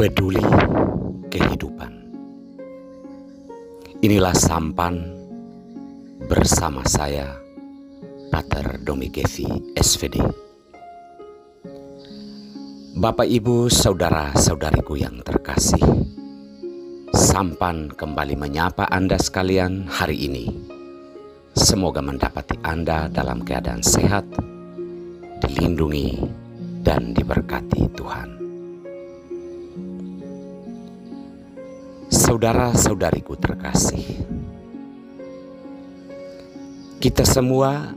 Peduli kehidupan. Inilah sampan bersama saya, Pater Domigevi, SVD. Bapak, Ibu, saudara-saudariku yang terkasih, sampan kembali menyapa Anda sekalian hari ini. Semoga mendapati Anda dalam keadaan sehat, dilindungi, dan diberkati Tuhan. Saudara-saudariku terkasih, kita semua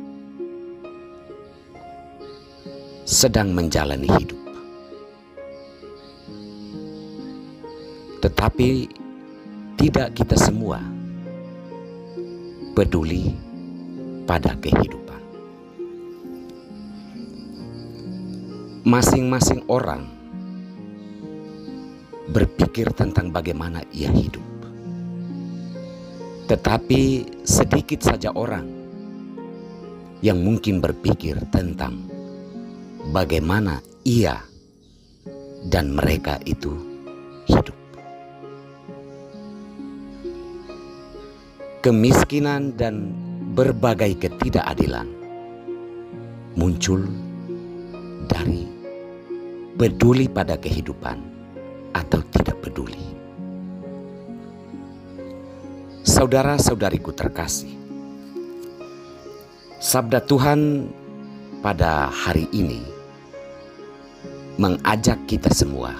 sedang menjalani hidup. Tetapi tidak kita semua peduli pada kehidupan. Masing-masing orang berpikir tentang bagaimana ia hidup. Tetapi sedikit saja orang yang mungkin berpikir tentang bagaimana ia dan mereka itu hidup. Kemiskinan dan berbagai ketidakadilan muncul dari peduli pada kehidupan atau tidak peduli. Saudara-saudariku terkasih, sabda Tuhan pada hari ini mengajak kita semua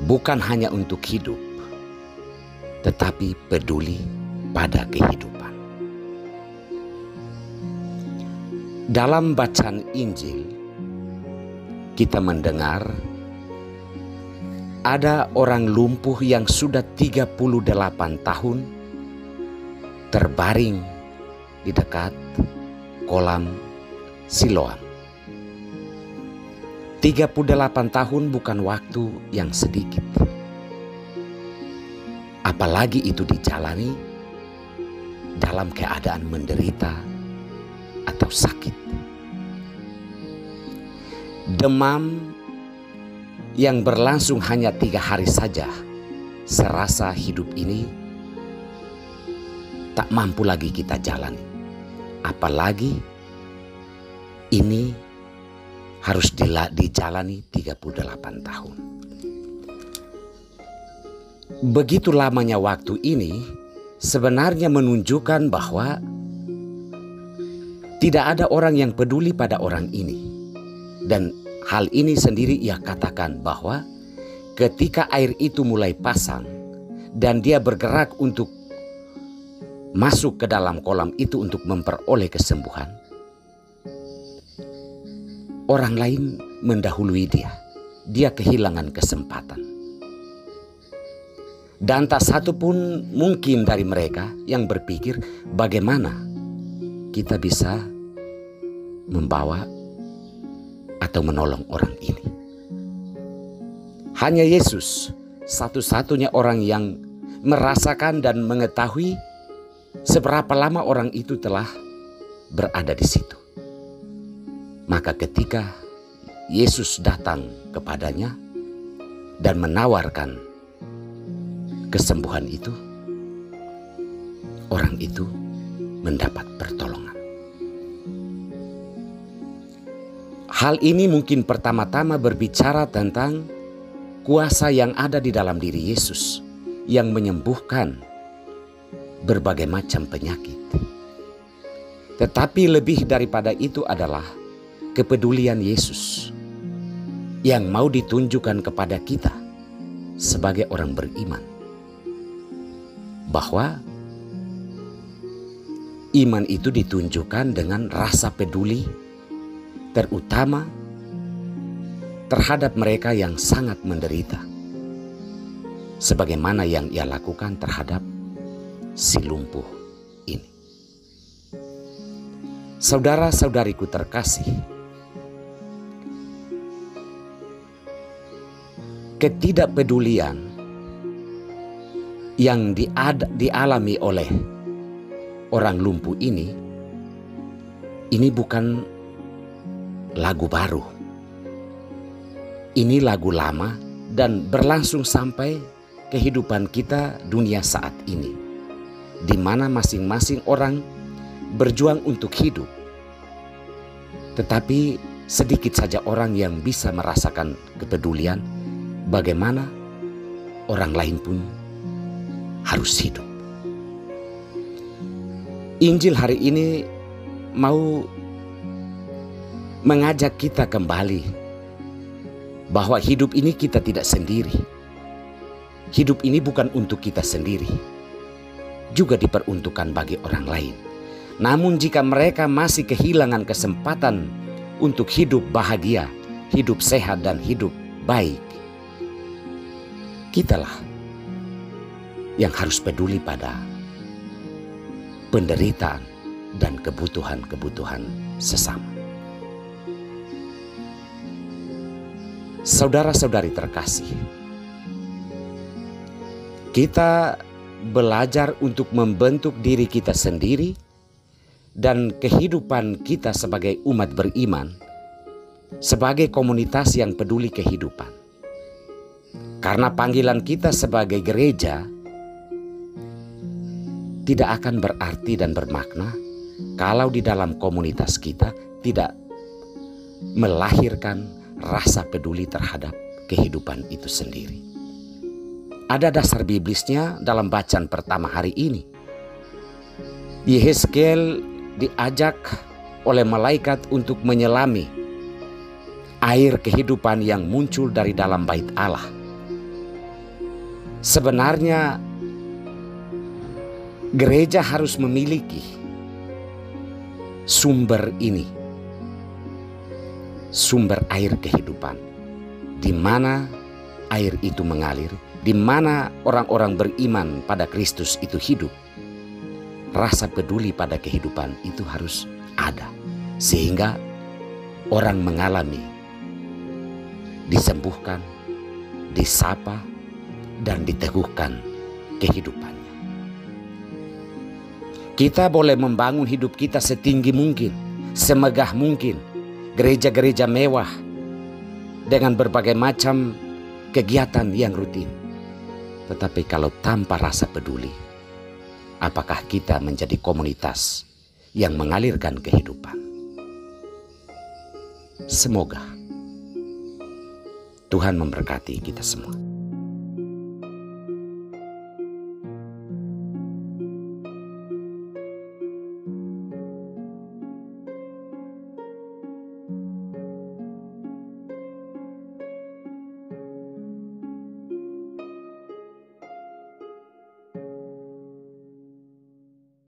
bukan hanya untuk hidup, tetapi peduli pada kehidupan. Dalam bacaan Injil, kita mendengar ada orang lumpuh yang sudah 38 tahun terbaring di dekat kolam Siloam. 38 tahun bukan waktu yang sedikit. Apalagi itu dijalani dalam keadaan menderita atau sakit. Demam yang berlangsung hanya 3 hari saja, serasa hidup ini tak mampu lagi kita jalani. Apalagi ini harus dijalani 38 tahun. Begitu lamanya waktu ini sebenarnya menunjukkan bahwa tidak ada orang yang peduli pada orang ini. Dan hal ini sendiri ia katakan bahwa ketika air itu mulai pasang dan dia bergerak untuk masuk ke dalam kolam itu untuk memperoleh kesembuhan, orang lain mendahului dia. Dia kehilangan kesempatan. Dan tak satu pun mungkin dari mereka yang berpikir bagaimana kita bisa membawa atau menolong orang ini. Hanya Yesus satu-satunya orang yang merasakan dan mengetahui seberapa lama orang itu telah berada di situ. Maka ketika Yesus datang kepadanya dan menawarkan kesembuhan itu, orang itu mendapat pertolongan. Hal ini mungkin pertama-tama berbicara tentang kuasa yang ada di dalam diri Yesus yang menyembuhkan berbagai macam penyakit. Tetapi lebih daripada itu adalah kepedulian Yesus yang mau ditunjukkan kepada kita sebagai orang beriman, bahwa iman itu ditunjukkan dengan rasa peduli terutama terhadap mereka yang sangat menderita, sebagaimana yang ia lakukan terhadap si lumpuh ini. Saudara-saudariku terkasih, ketidakpedulian yang dialami oleh orang lumpuh ini bukan lagu baru. Ini lagu lama dan berlangsung sampai kehidupan kita dunia saat ini, di mana masing-masing orang berjuang untuk hidup. Tetapi sedikit saja orang yang bisa merasakan kepedulian bagaimana orang lain pun harus hidup. Injil hari ini mau mengajak kita kembali bahwa hidup ini kita tidak sendiri. Hidup ini bukan untuk kita sendiri, juga diperuntukkan bagi orang lain. Namun jika mereka masih kehilangan kesempatan untuk hidup bahagia, hidup sehat dan hidup baik, kitalah yang harus peduli pada penderitaan dan kebutuhan-kebutuhan sesama. Saudara-saudari terkasih, kita belajar untuk membentuk diri kita sendiri dan kehidupan kita sebagai umat beriman, sebagai komunitas yang peduli kehidupan. Karena panggilan kita sebagai gereja tidak akan berarti dan bermakna kalau di dalam komunitas kita tidak melahirkan rasa peduli terhadap kehidupan itu sendiri. Ada dasar biblisnya dalam bacaan pertama hari ini. Yehezkiel diajak oleh malaikat untuk menyelami air kehidupan yang muncul dari dalam bait Allah. Sebenarnya gereja harus memiliki sumber ini, sumber air kehidupan, di mana air itu mengalir, di mana orang-orang beriman pada Kristus itu hidup. Rasa peduli pada kehidupan itu harus ada, sehingga orang mengalami disembuhkan, disapa, dan diteguhkan kehidupannya. Kita boleh membangun hidup kita setinggi mungkin, semegah mungkin, gereja-gereja mewah dengan berbagai macam kegiatan yang rutin. Tetapi kalau tanpa rasa peduli, apakah kita menjadi komunitas yang mengalirkan kehidupan? Semoga Tuhan memberkati kita semua.